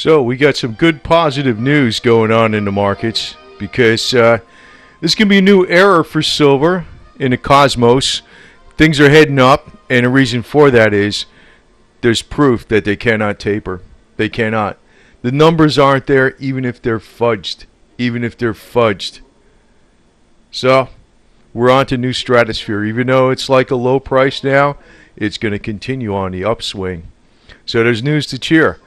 So we got some good positive news going on in the markets because this can be a new era for silver in the cosmos. Things are heading up, and the reason for that is there's proof that they cannot taper. They cannot. The numbers aren't there even if they're fudged. Even if they're fudged. So we're on to new stratosphere. Even though it's like a low price now, it's going to continue on the upswing. So there's news to cheer.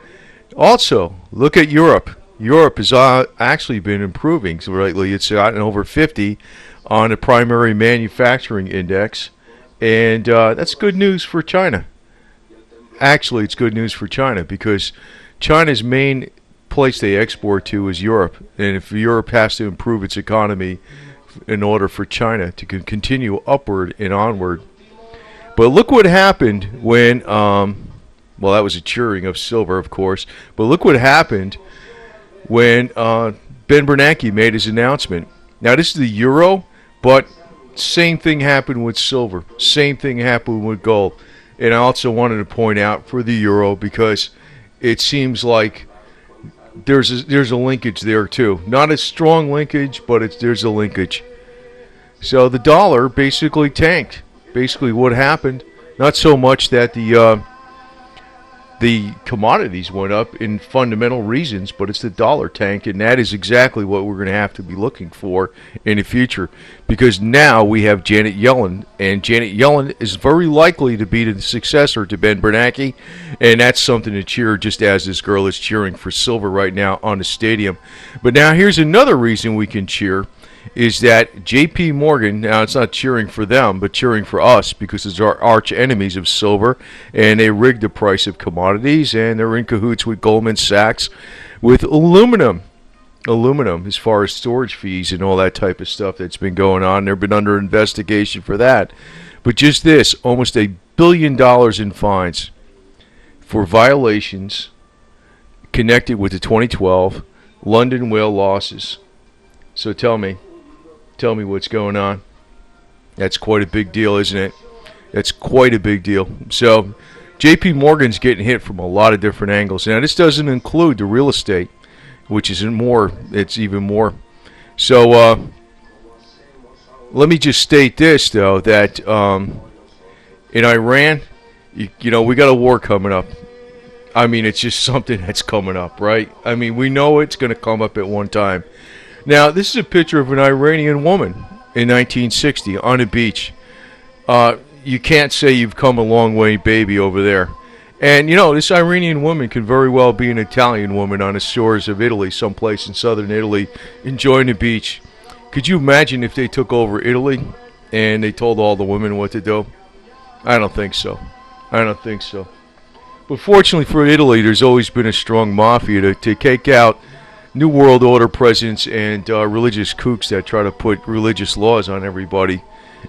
Also, look at Europe. Europe has actually been improving lately. It's gotten over 50 on the primary manufacturing index. And that's good news for China. Actually, it's good news for China because China's main place they export to is Europe. And if Europe has to improve its economy in order for China to continue upward and onward. But look what happened when... well, that was a cheering of silver, of course. But look what happened when Ben Bernanke made his announcement. Now, this is the euro, but same thing happened with silver. Same thing happened with gold. And I also wanted to point out for the euro because it seems like there's a linkage there, too. Not a strong linkage, but there's a linkage. So the dollar basically tanked. Basically what happened, not so much that the commodities went up in fundamental reasons, but it's the dollar tank, and that is exactly what we're going to have to be looking for in the future, because now we have Janet Yellen, and Janet Yellen is very likely to be the successor to Ben Bernanke, and that's something to cheer, just as this girl is cheering for silver right now on the stadium. But now here's another reason we can cheer, is that J.P. Morgan, now it's not cheering for them, but cheering for us because it's our arch enemies of silver, and they rigged the price of commodities, and they're in cahoots with Goldman-Sachs with aluminum, as far as storage fees and all that type of stuff that's been going on. They've been under investigation for that. But just this, almost $1 billion in fines for violations connected with the 2012 London whale losses. So tell me what's going on. That's quite a big deal, isn't it? That's quite a big deal. So J.P. Morgan's getting hit from a lot of different angles. Now, this doesn't include the real estate, which isn't more. It's even more. So let me just state this, though, that in Iran, you know, we got a war coming up. I mean, it's just something that's coming up, right? I mean, we know it's going to come up at one time. Now, this is a picture of an Iranian woman in 1960 on a beach. You can't say you've come a long way, baby, over there. And, you know, this Iranian woman could very well be an Italian woman on the shores of Italy, someplace in southern Italy, enjoying the beach. Could you imagine if they took over Italy and they told all the women what to do? I don't think so. But fortunately for Italy, there's always been a strong mafia to take out New World Order presidents and religious kooks that try to put religious laws on everybody,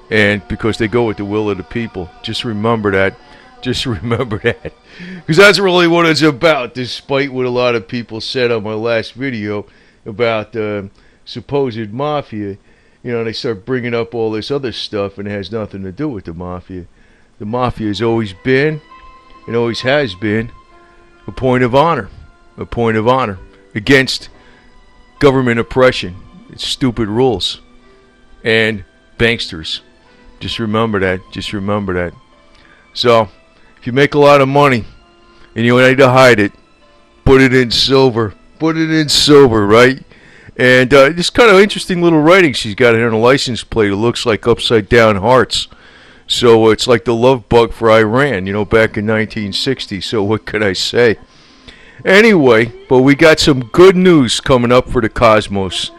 and because they go with the will of the people. Just remember that. Because that's really what it's about, despite what a lot of people said on my last video about supposed mafia. You know, they start bringing up all this other stuff, and it has nothing to do with the mafia. The mafia has always been, and always has been, a point of honor against government oppression. It's stupid rules and banksters. Just remember that. So if you make a lot of money and you need to hide it, put it in silver, right? And this kind of interesting little writing she's got on her license plate. It looks like upside down hearts. So it's like the love bug for Iran, you know, back in 1960. So what could I say? Anyway, but we got some good news coming up for the cosmos.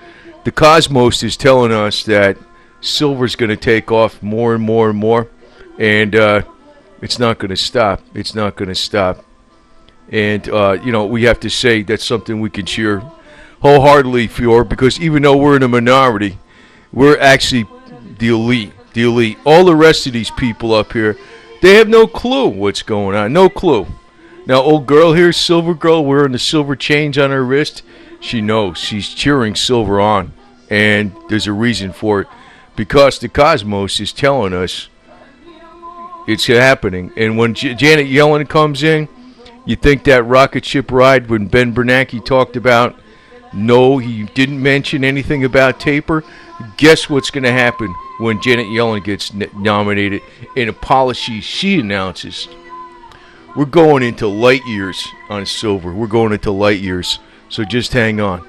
The cosmos is telling us that silver's going to take off more and more and more, and it's not going to stop. And, you know, we have to say that's something we can cheer wholeheartedly for, because even though we're in a minority, we're actually the elite. All the rest of these people up here, they have no clue what's going on. No clue. Now, old girl here, silver girl, wearing the silver chains on her wrist, she knows. She's cheering silver on. And there's a reason for it. Because the cosmos is telling us it's happening. And when Janet Yellen comes in, You think that rocket ship ride when Ben Bernanke talked about, no, he didn't mention anything about taper? Guess what's going to happen when Janet Yellen gets nominated in a policy she announces? We're going into light years on silver. We're going into light years. So just hang on.